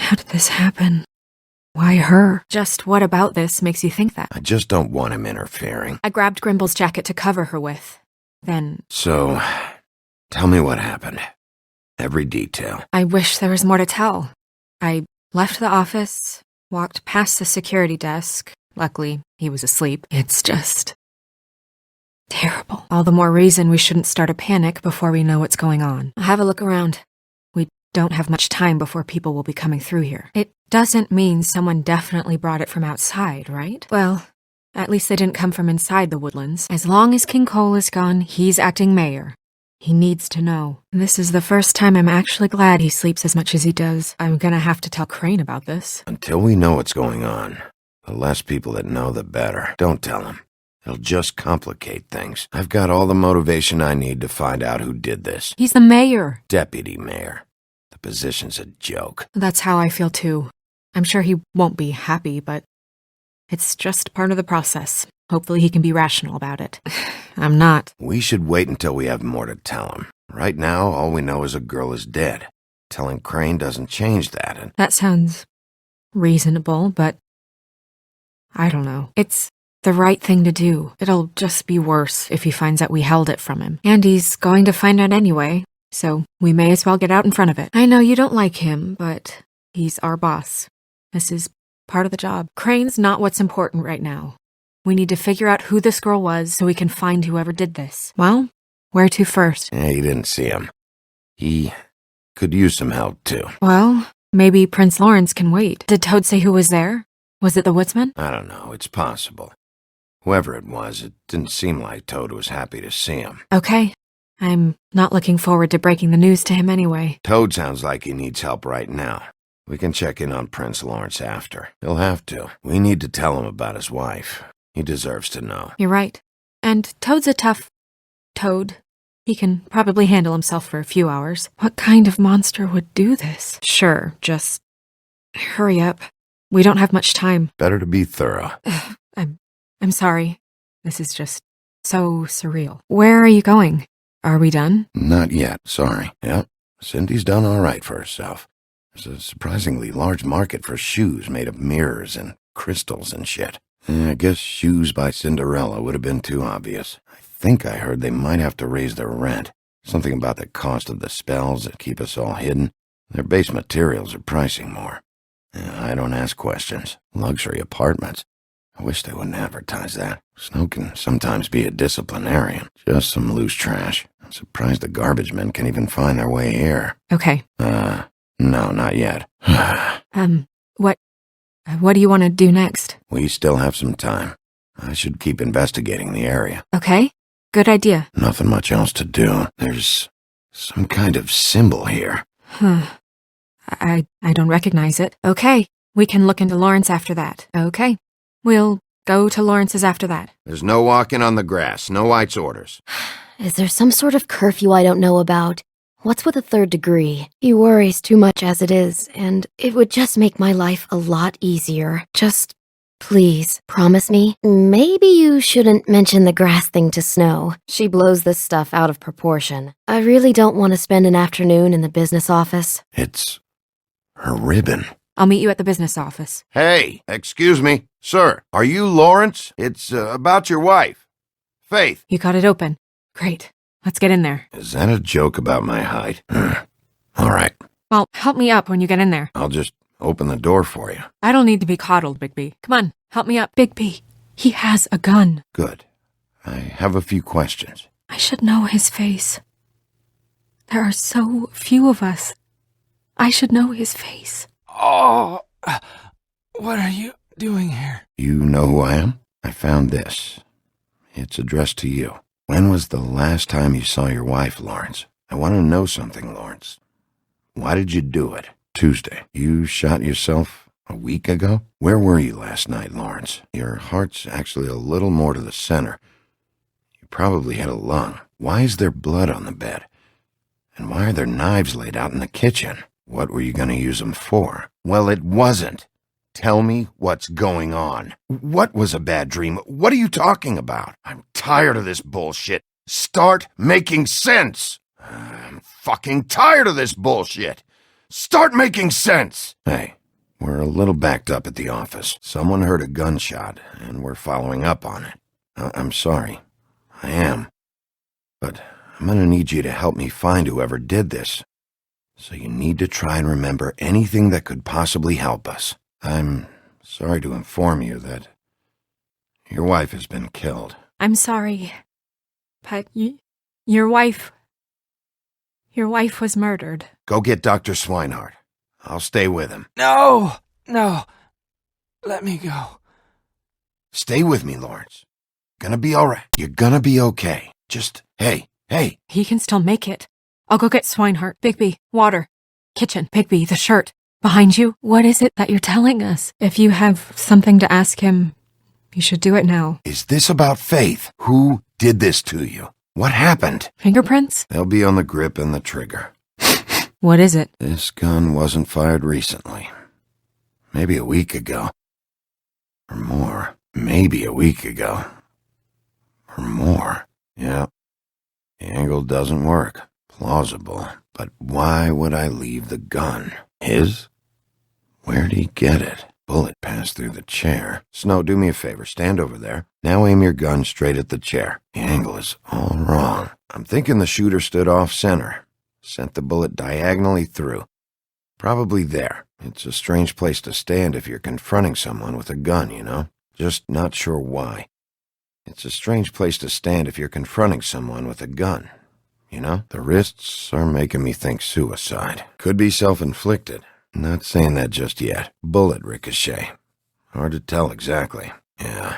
How did this happen? Why her? Just what about this makes you think that? I just don't want him interfering. I grabbed Grimble's jacket to cover her with. Then... So, tell me what happened. Every detail. I wish there was more to tell. I left the office, walked past the security desk. Luckily, he was asleep. It's just... terrible. All the more reason we shouldn't start a panic before we know what's going on. Have a look around. We don't have much time before people will be coming through here. It doesn't mean someone definitely brought it from outside, right? Well, at least they didn't come from inside the woodlands. As long as King Cole is gone, he's acting mayor. He needs to know. This is the first time I'm actually glad he sleeps as much as he does. I'm gonna have to tell Crane about this. Until we know what's going on, the less people that know, the better. Don't tell him. It'll just complicate things. I've got all the motivation I need to find out who did this. He's the mayor. Deputy mayor. The position's a joke. That's how I feel too. I'm sure he won't be happy, but it's just part of the process. Hopefully he can be rational about it. I'm not. We should wait until we have more to tell him. Right now, all we know is a girl is dead. Telling Crane doesn't change that, and... That sounds reasonable, but I don't know. It's the right thing to do. It'll just be worse if he finds out we held it from him. And he's going to find out anyway, so we may as well get out in front of it. I know you don't like him, but he's our boss. This is part of the job. Crane's not what's important right now. We need to figure out who this girl was so we can find whoever did this. Well, where to first? You didn't see him. He could use some help, too. Well, maybe Prince Lawrence can wait. Did Toad say who was there? Was it the woodsman? I don't know. It's possible. Whoever it was, it didn't seem like Toad was happy to see him. Okay. I'm not looking forward to breaking the news to him anyway. Toad sounds like he needs help right now. We can check in on Prince Lawrence after. He'll have to. We need to tell him about his wife. He deserves to know. You're right. And Toad's a tough Toad. He can probably handle himself for a few hours. What kind of monster would do this? Sure, just hurry up. We don't have much time. Better to be thorough. I'm sorry. This is just so surreal. Where are you going? Are we done? Not yet, sorry. Yeah, Cindy's done all right for herself. There's a surprisingly large market for shoes made of mirrors and crystals and shit. I guess Shoes by Cinderella would have been too obvious. I think I heard they might have to raise their rent. Something about the cost of the spells that keep us all hidden. Their base materials are pricing more. I don't ask questions. Luxury apartments. I wish they wouldn't advertise that. Snow can sometimes be a disciplinarian. Just some loose trash. I'm surprised the garbage men can even find their way here. Okay. No, not yet. What do you want to do next? We still have some time. I should keep investigating the area. Okay. Good idea. Nothing much else to do. There's some kind of symbol here. I don't recognize it. Okay. We can look into Lawrence after that. Okay. We'll go to Lawrence's after that. There's no walking on the grass. No White's orders. Is there some sort of curfew I don't know about? What's with a third degree? He worries too much as it is, and it would just make my life a lot easier. Just, please, promise me? Maybe you shouldn't mention the grass thing to Snow. She blows this stuff out of proportion. I really don't want to spend an afternoon in the business office. It's her ribbon. I'll meet you at the business office. Hey, excuse me. Sir, are you Lawrence? It's about your wife. Faith. You got it open. Great. Let's get in there. Is that a joke about my height? All right. Well, help me up when you get in there. I'll just open the door for you. I don't need to be coddled, Bigby. Come on, help me up. Bigby, he has a gun. Good. I have a few questions. I should know his face. There are so few of us. I should know his face. Oh, what are you doing here? You know who I am? I found this. It's addressed to you. When was the last time you saw your wife, Lawrence? I want to know something, Lawrence. Why did you do it? Tuesday. You shot yourself a week ago? Where were you last night, Lawrence? Your heart's actually a little more to the center. You probably hit a lung. Why is there blood on the bed? And why are there knives laid out in the kitchen? What were you going to use them for? Well, it wasn't. Tell me what's going on. What was a bad dream? What are you talking about? I'm tired of this bullshit. Start making sense. I'm fucking tired of this bullshit. Start making sense. Hey, We're a little backed up at the office. Someone heard a gunshot, and we're following up on it. I'm sorry. I am. But I'm gonna need you to help me find whoever did this. So you need to try and remember anything that could possibly help us. I'm sorry to inform you that your wife has been killed. I'm sorry, but your wife was murdered. Go get Dr. Swinehart. I'll stay with him. No! Let me go. Stay with me, Lawrence. Gonna be all right. You're gonna be okay. Just, hey. He can still make it. I'll go get Swinehart. Bigby, water. Kitchen. Bigby, the shirt. Behind you. What is it that you're telling us? If you have something to ask him, you should do it now. Is this about Faith? Who did this to you? What happened? Fingerprints? They'll be on the grip and the trigger. What is it? This gun wasn't fired recently. Maybe a week ago. Or more. Maybe a week ago. Or more. Yeah. The angle doesn't work. Plausible. But why would I leave the gun? His? Where'd he get it? Bullet passed through the chair. Snow, do me a favor. Stand over there. Now aim your gun straight at the chair. The angle is all wrong. I'm thinking the shooter stood off center. Sent the bullet diagonally through. Probably there. It's a strange place to stand if you're confronting someone with a gun, you know? Just not sure why. It's a strange place to stand if you're confronting someone with a gun. You know? The wrists are making me think suicide. Could be self-inflicted. Not saying that just yet. Bullet ricochet. Hard to tell exactly. Yeah.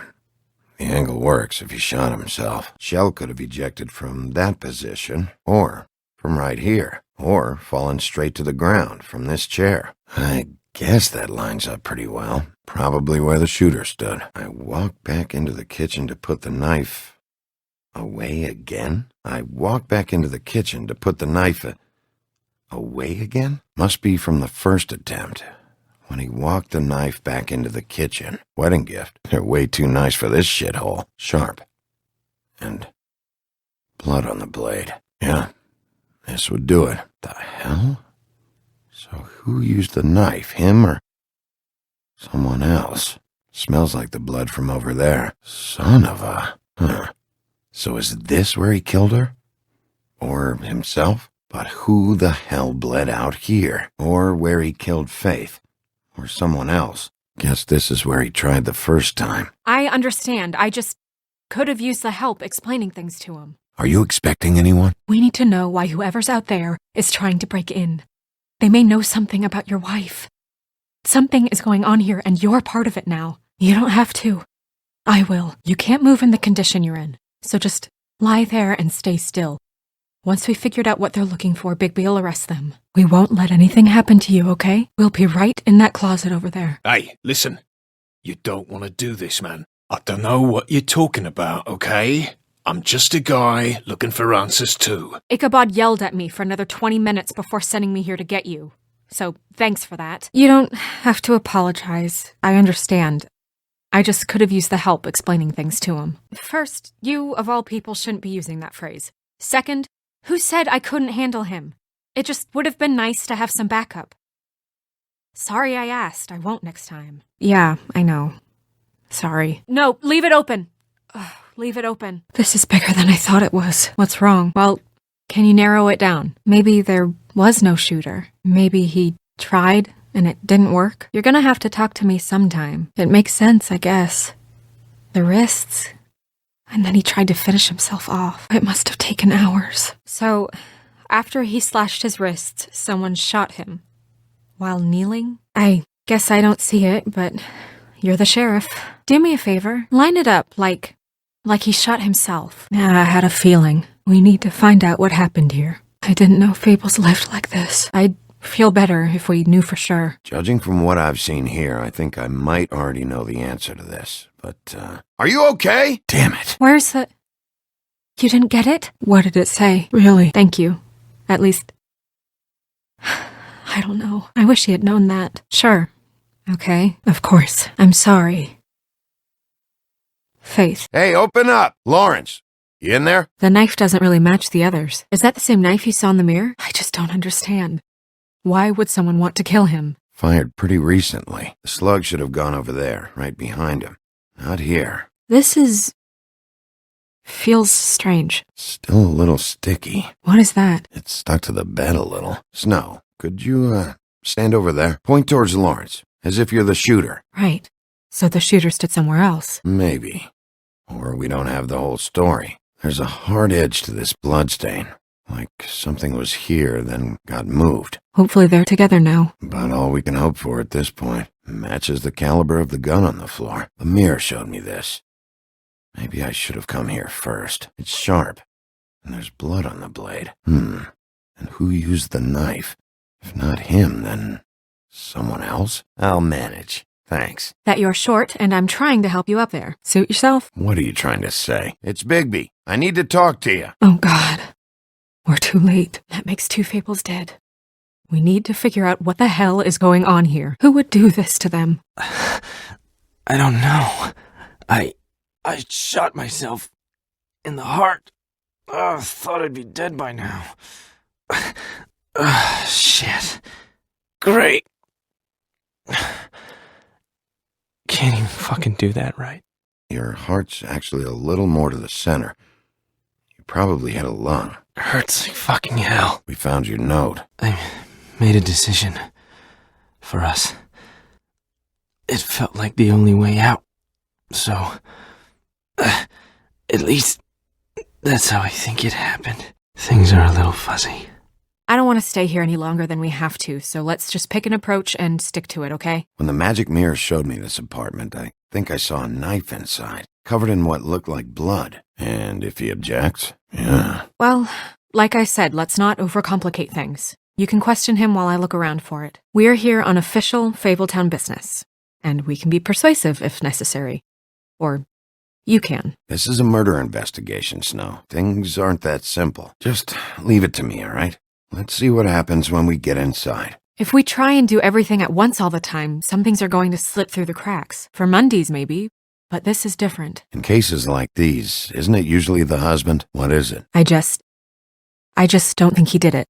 The angle works if he shot himself. Shell could have ejected from that position, or from right here, or fallen straight to the ground from this chair. I guess that lines up pretty well. Probably where the shooter stood. I walked back into the kitchen to put the knife away again? Away again? Must be from the first attempt, when he walked the knife back into the kitchen. Wedding gift. They're way too nice for this shithole. Sharp. And blood on the blade. Yeah, this would do it. The hell? So who used the knife? Him or someone else? Smells like the blood from over there. Son of a... So is this where he killed her? Or himself? But who the hell bled out here? Or where he killed Faith? Or someone else? Guess this is where he tried the first time. I understand. I just could have used the help explaining things to him. Are you expecting anyone? We need to know why whoever's out there is trying to break in. They may know something about your wife. Something is going on here, and you're part of it now. You don't have to. I will. You can't move in the condition you're in, so just lie there and stay still. Once we figured out what they're looking for, Bigby will arrest them. We won't let anything happen to you, okay? We'll be right in that closet over there. Hey, listen. You don't want to do this, man. I don't know what you're talking about, okay? I'm just a guy looking for answers too. Ichabod yelled at me for another 20 minutes before sending me here to get you. So, thanks for that. You don't have to apologize. I understand. I just could have used the help explaining things to him. First, you, of all people, shouldn't be using that phrase. Second, who said I couldn't handle him? It just would have been nice to have some backup. Sorry I asked. I won't next time. Yeah, I know. Sorry. No, leave it open. Ugh, leave it open. This is bigger than I thought it was. What's wrong? Well, can you narrow it down? Maybe there was no shooter. Maybe he tried and it didn't work. You're gonna have to talk to me sometime. It makes sense, I guess. The wrists... And then he tried to finish himself off. It must have taken hours. So, after he slashed his wrists, someone shot him. While kneeling? I guess I don't see it, but you're the sheriff. Do me a favor. Line it up like he shot himself. I had a feeling. We need to find out what happened here. I didn't know Fables lived like this. I'd feel better if we knew for sure. Judging from what I've seen here, I think I might already know the answer to this. But, are you okay? Damn it. Where's the... You didn't get it? What did it say? Really? Thank you. At least... I don't know. I wish he had known that. Sure. Okay. Of course. I'm sorry. Faith. Hey, open up! Lawrence, you in there? The knife doesn't really match the others. Is that the same knife you saw in the mirror? I just don't understand. Why would someone want to kill him? Fired pretty recently. The slug should have gone over there, right behind him. Not here. This feels strange. Still a little sticky. What is that? It's stuck to the bed a little. Snow, could you, stand over there? Point towards Lawrence, as if you're the shooter. Right. So the shooter stood somewhere else. Maybe. Or we don't have the whole story. There's a hard edge to this bloodstain. Like something was here, then got moved. Hopefully they're together now. About all we can hope for at this point. Matches the caliber of the gun on the floor. The mirror showed me this. Maybe I should have come here first. It's sharp. And there's blood on the blade. And who used the knife? If not him, then someone else? I'll manage. Thanks. That you're short, and I'm trying to help you up there. Suit yourself? What are you trying to say? It's Bigby. I need to talk to you. Oh, God. We're too late. That makes two Fables dead. We need to figure out what the hell is going on here. Who would do this to them? I don't know. I shot myself in the heart. Thought I'd be dead by now. Shit. Great. Can't even fucking do that right. Your heart's actually a little more to the center. You probably hit a lung. Hurts like fucking hell. We found your note. I made a decision. For us. It felt like the only way out. So, at least, that's how I think it happened. Things are a little fuzzy. I don't want to stay here any longer than we have to, so let's just pick an approach and stick to it, okay? When the magic mirror showed me this apartment, I think I saw a knife inside, covered in what looked like blood. And if he objects, yeah. Well, like I said, let's not overcomplicate things. You can question him while I look around for it. We're here on official Fabletown business, and we can be persuasive if necessary. Or you can. This is a murder investigation, Snow. Things aren't that simple. Just leave it to me, all right? Let's see what happens when we get inside. If we try and do everything at once all the time, some things are going to slip through the cracks. For Mondays, maybe, but this is different. In cases like these, isn't it usually the husband? What is it? I just don't think he did it.